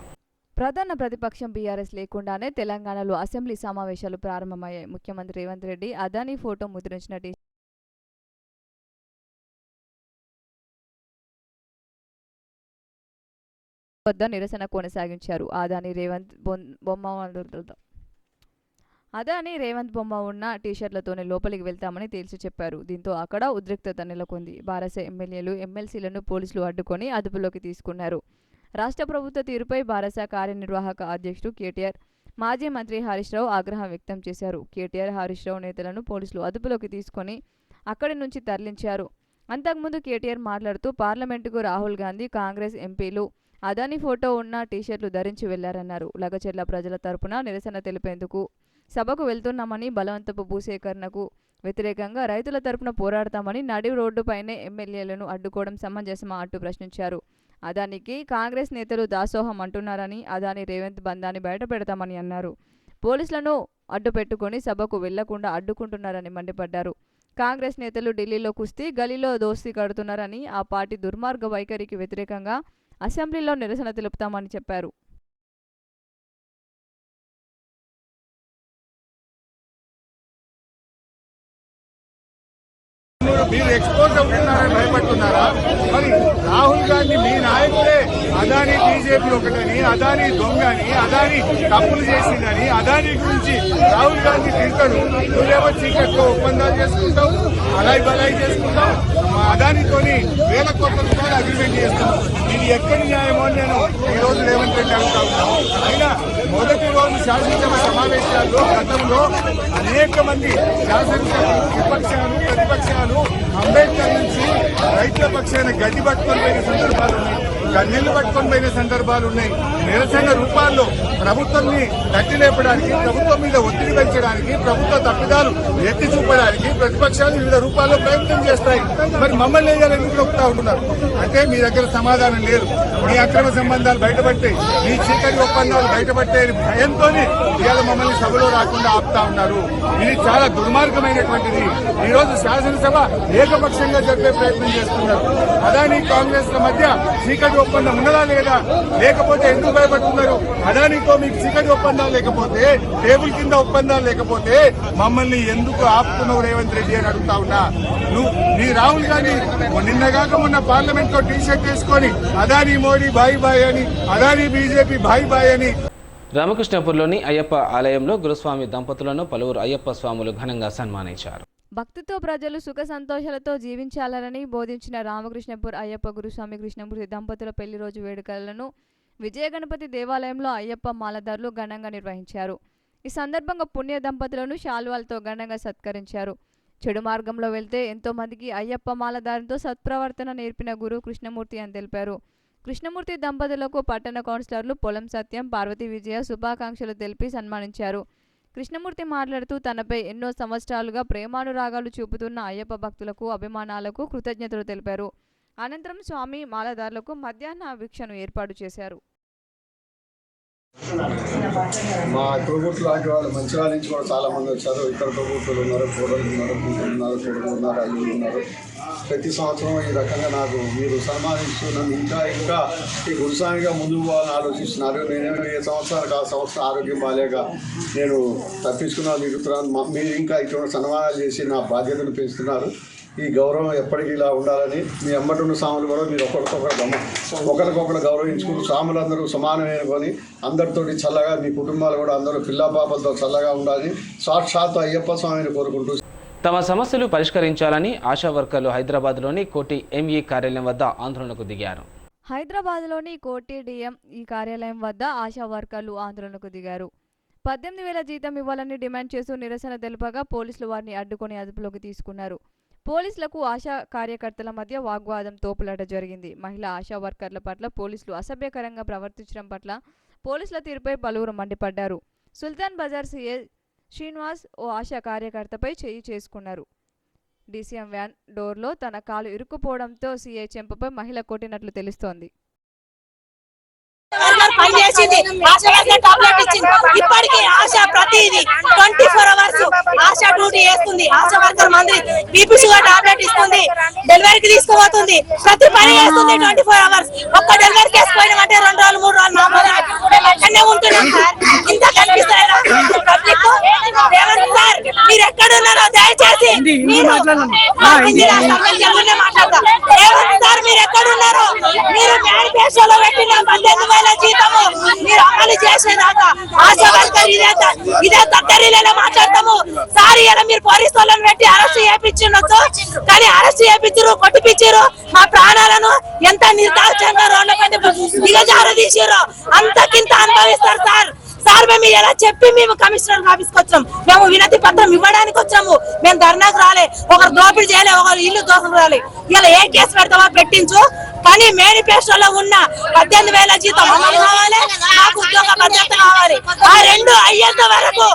ప్రధాన ప్రతిపక్షం బీఆర్ఎస్ లేకుండానే తెలంగాణలో అసెంబ్లీ సమావేశాలు ప్రారంభమయ్యాయి. ముఖ్యమంత్రి రేవంత్ రెడ్డి అదానీ ఫోటో ముద్రించిన వద్ద నిరసన కొనసాగించారు. అదానీ రేవంత్ బొమ్మ ఉన్న టీషర్ట్లతోనే లోపలికి వెళ్తామని తేల్చి చెప్పారు. దీంతో అక్కడ ఉద్రిక్తత నెలకొంది. బారస ఎమ్మెల్యేలు, ఎమ్మెల్సీలను పోలీసులు అడ్డుకొని అదుపులోకి తీసుకున్నారు. రాష్ట్ర ప్రభుత్వ తీరుపై బారస కార్యనిర్వాహక అధ్యక్షుడు కేటీఆర్, మాజీ మంత్రి హరీష్ రావు ఆగ్రహం వ్యక్తం చేశారు. కేటీఆర్, హరీష్ రావు నేతలను పోలీసులు అదుపులోకి తీసుకొని అక్కడి నుంచి తరలించారు. అంతకుముందు కేటీఆర్ మాట్లాడుతూ పార్లమెంటుకు రాహుల్ గాంధీ, కాంగ్రెస్ ఎంపీలు అదానీ ఫోటో ఉన్న టీషర్ట్లు ధరించి వెళ్లారన్నారు. లగచెర్ల ప్రజల తరపున నిరసన తెలిపేందుకు సభకు వెళ్తున్నామని, బలవంతపు భూసేకరణకు వ్యతిరేకంగా రైతుల తరపున పోరాడతామని, నడి రోడ్డుపైనే ఎమ్మెల్యేలను అడ్డుకోవడం సమంజసమా అంటూ ప్రశ్నించారు. అదానికి కాంగ్రెస్ నేతలు దాసోహం అంటున్నారని, అదానీ రేవంత్ బంధాన్ని బయటపెడతామని అన్నారు. పోలీసులను అడ్డు పెట్టుకుని సభకు వెళ్లకుండా అడ్డుకుంటున్నారని మండిపడ్డారు. కాంగ్రెస్ నేతలు ఢిల్లీలో కుస్తీ, గలీలో దోస్తీ కడుతున్నారని, ఆ పార్టీ దుర్మార్గ వైఖరికి వ్యతిరేకంగా అసెంబ్లీలో నిరసన తెలుపుతామని చెప్పారు. మీరు ఎక్స్పోజ్ అవుతున్నారని భయపడుతున్నారా? మరి రాహుల్ గాంధీ మీ నాయకుడే అదానీ బీజేపీ ఒకటని, అదానీ దొంగని, అదానీ తప్పులు చేసిందని, అదానీ గురించి రాహుల్ గాంధీ తింటాడు. నువ్వేమో చీకట్లో ఒప్పందాలు చేసుకుంటావు, అలాయి బలాయి చేసుకుంటావు, అదానితోని వేల కోట్ల రూపాయలు అగ్రిమెంట్ చేస్తావు. ఇది ఎక్కడి న్యాయమో అని నేను ఈ రోజు రేవంత్ రెడ్డి అడుగుతా ఉన్నాను. అయినా మొదటి రోజు శాసనసభ సమావేశాల్లో గతంలో అనేక మంది శాసనసభ విపక్షాలు, ప్రతిపక్షాలు అంబేద్కర్ నుంచి రైతుల పక్షాన గడ్డి పట్టుకొని పోయిన సందర్భాలు ఉన్నాయి, గన్నెలు పట్టుకొని పోయిన సందర్భాలు ఉన్నాయి. నిరసన రూపాల్లో ప్రభుత్వాన్ని తట్టిలేపడానికి, ప్రభుత్వం మీద ఒత్తిడి పెంచడానికి, ప్రభుత్వ తప్పిదాలు ఎత్తి చూపడానికి ప్రతిపక్షాలు వివిధ రూపాల్లో ప్రయత్నం చేస్తాయి. మరి మమ్మల్ని ఎందుకు నొక్కుతా ఉంటున్నారు అంటే మీ దగ్గర సమాధానం లేదు. మీ అక్రమ సంబంధాలు బయటపట్టే, మీ చీకటి ఒప్పందాలు బయటపట్టే భయంతోనే ఇవాళ మమ్మల్ని సభలో రాకుండా ఆపుతా ఉన్నారు. ఇది చాలా దుర్మార్గమైనటువంటిది. ఈ రోజు శాసనసభ ఏకపక్షంగా జరిపే ప్రయత్నం చేస్తున్నారు. అదానీ కాంగ్రెస్ ల మధ్య చీకటి ఒప్పందం ఉన్నదా లేదా? లేకపోతే ఎందుకు భయపడుతున్నారు? అదానీతో మీకు చీకటి ఒప్పందాలు లేకపోతే, టేబుల్ కింద ఒప్పందాలు లేకపోతే మమ్మల్ని ఎందుకు ఆపుతున్నావు రేవంత్ రెడ్డి అని అడుగుతా ఉన్నా. నీ రాహుల్ గాంధీ నిన్నగాక మొన్న పార్లమెంట్ లో టీషర్ట్ వేసుకొని అదానీ మోడీ బాయ్ బాయ్ అని, అదానీ బీజేపీ బాయ్ బాయ్ అని. రామకృష్ణపూర్లోని అయ్యప్ప ఆలయంలో గురుస్వామి దంపతులను పలువురు అయ్యప్ప స్వాములు ఘనంగా సన్మానించారు. భక్తితో ప్రజలు సుఖ సంతోషాలతో జీవించాలని బోధించిన రామకృష్ణపూర్ అయ్యప్ప గురుస్వామి కృష్ణమూర్తి దంపతుల పెళ్లి రోజు వేడుకలను విజయగణపతి దేవాలయంలో అయ్యప్ప మాలదారులు ఘనంగా నిర్వహించారు. ఈ సందర్భంగా పుణ్య దంపతులను శాల్వాలతో ఘనంగా సత్కరించారు. చెడు మార్గంలో వెళ్తే ఎంతో మందికి అయ్యప్ప మాలదారులతో సత్ప్రవర్తన నేర్పిన గురు కృష్ణమూర్తి అని తెలిపారు. కృష్ణమూర్తి దంపతులకు పట్టణ కౌన్సిలర్లు పొలం సత్యం, పార్వతీ విజయ శుభాకాంక్షలు తెలిపి సన్మానించారు. కృష్ణమూర్తి మాట్లాడుతూ తనపై ఎన్నో సంవత్సరాలుగా ప్రేమానురాగాలు చూపుతున్న అయ్యప్ప భక్తులకు, అభిమానాలకు కృతజ్ఞతలు తెలిపారు. అనంతరం స్వామి మాలదారులకు మధ్యాహ్న వీక్షను ఏర్పాటు చేశారు. మా తోబుట్టు లాంటి వాళ్ళు మంచిర్యాల నుంచి కూడా చాలా మంది వచ్చారు. ఇతర తోబుట్టులు ఉన్నారు, కోడలు ఉన్నారు, కూతురు ఉన్నారు, కొడుకులు ఉన్నారు, అల్లులు ఉన్నారు. ప్రతి సంవత్సరం ఈ రకంగా నాకు మీరు సన్మానిస్తున్నందుకు ఇంకా ఈ గురుస్వామిగా ముందుకు పోవాలని ఆలోచిస్తున్నారు. నేనేమో ఏ సంవత్సరానికి ఆ సంవత్సరం ఆరోగ్యం బాగాలేక నేను తప్పించుకున్నాను తిరుగుతున్నాను. మీరు ఇంకా ఇటువంటి సన్మానాలు చేసి నా బాధ్యతను పెంచుతున్నారు. ఈ గౌరవం ఎప్పటికీ ఇలా ఉండాలని మీ అమ్మటున్న స్వాములు కూడా మీరు ఒకరికొకరు గౌరవించుకుంటూ స్వాములందరూ సమానమైనకొని అందరితోటి చల్లగా మీ కుటుంబాలు కూడా అందరూ పిల్లాపాపలతో చల్లగా ఉండాలని సాక్షాత్తు అయ్యప్ప స్వామిని కోరుకుంటూ తమ సమస్యలు పరిష్కరించాలని ఆశా వర్కర్లు హైదరాబాద్లోని కోటి ఎంఈ కార్యాలయం వద్ద ఆందోళనకు దిగారు. హైదరాబాద్లోని కోటి డిఎంఈ కార్యాలయం వద్ద ఆశా వర్కర్లు ఆందోళనకు దిగారు. 18,000 జీతం ఇవ్వాలని డిమాండ్ చేస్తూ నిరసన తెలుపగా పోలీసులు వారిని అడ్డుకొని అదుపులోకి తీసుకున్నారు. పోలీసులకు ఆశా కార్యకర్తల మధ్య వాగ్వాదం తోపులాట జరిగింది. మహిళా ఆశా వర్కర్ల పట్ల పోలీసులు అసభ్యకరంగా ప్రవర్తించడం పట్ల పోలీసుల తీరుపై పలువురు మండిపడ్డారు. సుల్తాన్ బజార్ సీఏ శ్రీనివాస్ ఓ ఆశా కార్యకర్తపై చేయి చేసుకున్నారు. డీసీఎం వ్యాన్ డోర్లో తన కాలు ఇరుక్కుపోవడంతో సీఏ చెంపపై మహిళ కొట్టినట్లు తెలుస్తోంది. పనిచేసింది టాబ్లెట్ ఇచ్చింది. ఇప్పటికీ ఆశ ప్రతిదీ 24 అవర్స్ ఆశ డ్యూటీ చేస్తుంది. ఆశా వర్కర్ మంది బీపీ షుగర్ టాబ్లెట్ ఇస్తుంది, డెలివరీకి తీసుకుపోతుంది, ప్రతి పని చేస్తుంది 24 అవర్స్. ఒక్క డెలివరీ కేసు పోయినామంటే 2 రోజులు 3 రోజులు 4 రోజులు మేము అక్కడనే ఉంటున్నాం సార్. ఇంత కనిపిస్తారా పబ్లిక్? రేవంత్ సార్ మీరు ఎక్కడున్నారో దయచేసి మీరు మాట్లాడతా. రేవంత్ సార్ మీరు ఎక్కడున్నారో మీరు మేనిఫెస్టోలో పెట్టిన 18,000 జీతము మీరు అమలు చేసేదాకా ఆశా వర్కర్ ఇదే తద్దరిలో మాట్లాడతాము సార్. ఇలా మీరు పోలీసు వాళ్ళని పెట్టి అరెస్ట్ చేయించు, కానీ అరెస్ట్ చేయించారు, కొట్టిపించారు. మా ప్రాణాలను ఎంత నిర్దాక్షంగా రోడ్లపై దిగజారు తీసారు అంతకింత అనుభవిస్తారు సార్. సార్ మేము ఇలా చెప్పి మేము కమిషనర్ ఆఫీస్కి వచ్చాము. మేము వినతి పత్రం ఇవ్వడానికి వచ్చాము. మేము ధర్నాకు రాలే, ఒకరు దోపిడీ చేయలే, ఒకరు ఇల్లు దోషం రాలే. ఇలా ఏ కేసు పెడతావా పెట్టించు, కానీ మేనిఫెస్టోలో ఉన్న 18,000 జీతం అమలు కావాలి, నాకు ఉద్యోగ భద్రత కావాలి. ఆ రెండు అయ్యేంత వరకు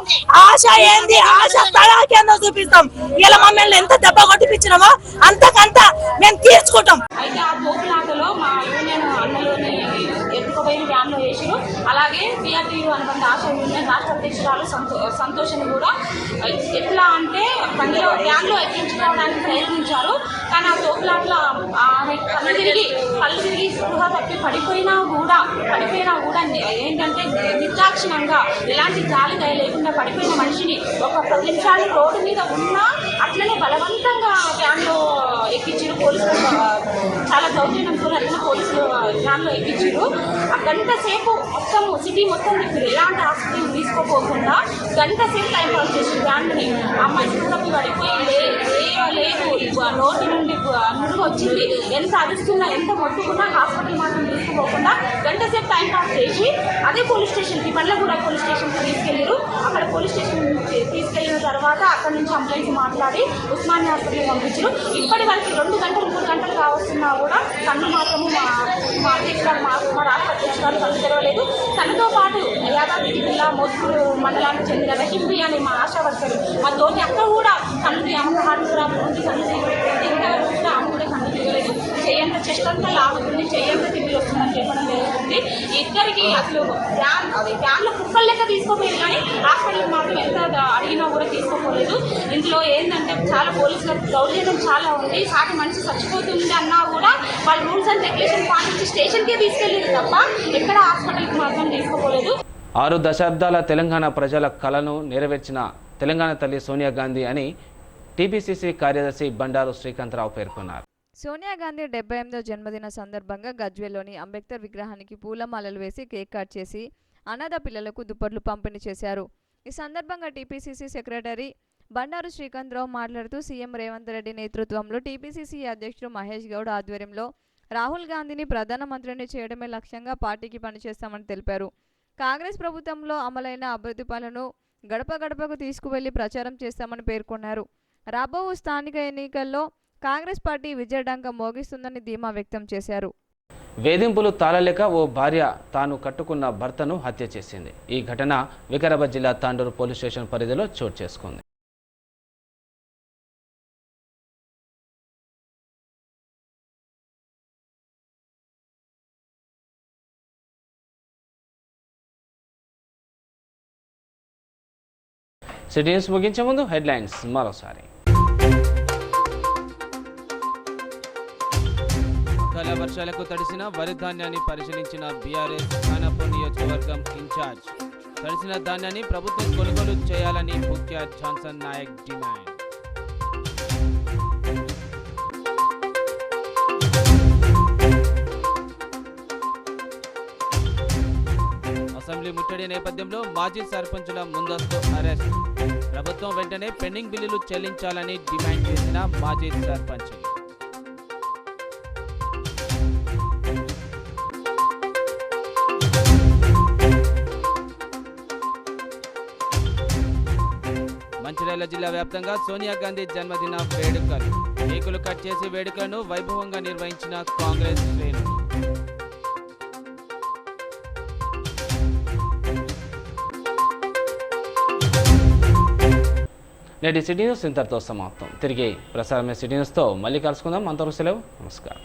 ఆశ ఏంది, ఆశ తడాకేందో చూపిస్తాం. ఇలా మమ్మల్ని ఎంత దెబ్బ కొట్టిపించినామో అంతకంత మేము తీర్చుకుంటాం. అయితే ఆ తోపులాటలో మా యూనియన్ అన్నలోని ఎత్తుకుపోయిన వ్యాన్లో వేసారు. అలాగే పిఆర్టీయూ అనుబంధ ఆశా యూనియన్ రాష్ట్ర అధ్యక్షురాలు సంతోషిని కూడా ఎట్లా అంటే బండిలో వ్యాన్లో ఎక్కించుకోవడానికి ప్రయత్నించారు. కానీ ఆ తోపులాట్లో కళ్ళు తిరిగి స్పృహ తప్పి పడిపోయినా కూడా ఏంటంటే నిర్దాక్షిణంగా ఎలాంటి జాలి దయ లేకుండా పడిపోయిన మనిషిని ఒక 10 నిమిషాలు రోడ్డు మీద ఉన్నా అట్లనే బలవంతంగా వ్యాన్లో ఎక్కించారు. పోలీసులు చాలా దౌర్జన్యంతో అట్లా పోలీసులు వ్యాన్లో ఎక్కించారు. ఆ గంట సేపు మొత్తం సిటీ మొత్తం తిప్పారు. ఎలాంటి హాస్పిటల్ తీసుకోపోకుండా గంట సేపు టైం పాస్ చేసి వ్యాన్ని అమ్మాయి స్పృహకి పడిపోయి లేదు నోటి నుండి నురుగు వచ్చింది. ఎంత అరుస్తున్నా ఎంత మొత్తుకున్నా హాస్పిటల్ మాత్రం తీసుకుపోకుండా గంట సేపు టైం పాస్ చేసి అదే పోలీస్ స్టేషన్కి బండ్లగూడ పోలీస్ స్టేషన్కి తీసుకెళ్ళారు. అక్కడ పోలీస్ స్టేషన్ తీసుకెళ్ళిన తర్వాత అక్కడ నుంచి అంబులెన్స్ మాట్లాడి ఉస్మానియా హాస్పిటల్కి పంపించారు. ఇప్పటి వరకు 2 గంటలు 3 గంటలు కావస్తున్నా కూడా కన్ను మాత్రము మా అధ్యక్షురాలు మా రాష్ట్ర అధ్యక్షురాలు కన్ను తెరవలేదు. తనతో పాటు యాదాద్రి జిల్లా మోత్కూరు మండలానికి చెందిన రహింబి అని మా ఆశా వర్కరు మా తోటి అక్క కూడా కన్నుకి ఆమె హార్ట్ ఉంది, కన్ను ఇంతవరకు కూడా ఆమె కూడా కన్ను తిరగలేదు. చెయ్యంత చెస్ట్ అంతా లాగుతుంది, చెయ్యంత తిరిగి వస్తుందని చెప్పడం జరుగుతుంది. ఇద్దరికి అసలు వ్యాన్లో కుక్కల లెక్క తీసుకోపోయింది, కానీ హాస్పిటల్కి మాత్రం ఎంత అడిగినా కూడా తీసుకోపోలేదు. ఇందులో ఏంటంటే చాలా పోలీసులకు దౌర్జన్యం చాలా ఉంది. సాటి మనిషి చచ్చిపోతుంది అన్నా కూడా వాళ్ళు రూల్స్ అండ్ రెగ్యులేషన్ పాటించి స్టేషన్కే తీసుకెళ్ళేది తప్ప ఎక్కడ హాస్పిటల్కి మాత్రం తీసుకోపోలేదు. 6 దశాబ్దాల తెలంగాణ ప్రజల కలను నెరవేర్చిన తెలంగాణ తల్లి సోనియా గాంధీ అని టీపీసీసీ కార్యదర్శి బండారు శ్రీకాంతరావు పేర్కొన్నారు. సోనియా గాంధీ 78వ జన్మదిన సందర్భంగా గజ్వేల్లోని అంబేద్కర్ విగ్రహానికి పూలమాలలు వేసి కేక్ కట్ చేసి అనాథ పిల్లలకు దుప్పట్లు పంపిణీ చేశారు. ఈ సందర్భంగా టీపీసీసీ సెక్రటరీ బండారు శ్రీకాంతరావు మాట్లాడుతూ సీఎం రేవంత్ రెడ్డి నేతృత్వంలో టీపీసీసీ అధ్యక్షుడు మహేష్ గౌడ్ ఆధ్వర్యంలో రాహుల్ గాంధీని ప్రధానమంత్రిని చేయడమే లక్ష్యంగా పార్టీకి పనిచేస్తామని తెలిపారు. కాంగ్రెస్ ప్రభుత్వంలో అమలైన అభివృద్ధి పనులను గడప గడపకు తీసుకువెళ్లి ప్రచారం చేస్తామని పేర్కొన్నారు. రాబో స్థానిక ఎన్నికల్లో కాంగ్రెస్ పార్టీ విజయడంక మోగిస్తుందని ధీమా వ్యక్తం చేశారు. వేధింపులు తాళలేక ఓ భార్య తాను కట్టుకున్న భర్తను హత్య చేసింది. ఈ ఘటన వికారాబాద్ జిల్లా తాండూరు పోలీస్ స్టేషన్ పరిధిలో చోటు చేసుకుంది. సిటీ న్యూస్ ముగించే ముందు హెడ్లైన్స్ మరోసారి. అకాల వర్షాలకు తడిసిన వరి ధాన్యాన్ని పరిశీలించిన బీఆర్ఎస్ ఖానాపూర్ నియోజకవర్గం ఇన్ఛార్జ్. తడిసిన ధాన్యాన్ని ప్రభుత్వం కొనుగోలు చేయాలని భూక్యార్ జాన్సన్ నాయక్ డిమాండ్. అసెంబ్లీ ముట్టడి నేపథ్యంలో మాజీ సర్పంచుల ముందస్తు అరెస్ట్. ప్రభుత్వం వెంటనే పెండింగ్ బిల్లులు చెల్లించాలని డిమాండ్ చేసిన మాజీ సర్పంచులు. మంచిర్యాల జిల్లా వ్యాప్తంగా సోనియా గాంధీ జన్మదిన వేడుకలు. కేకులు కట్ చేసి వేడుకలను వైభవంగా నిర్వహించిన కాంగ్రెస్ శ్రేణులు. నేటి సిటీ న్యూస్ ఇంతటితో సమాప్తం. తిరిగి ప్రసారమే సిటీ న్యూస్తో మళ్ళీ కలుసుకుందాం. అంతవరకు సెలవు. నమస్కారం.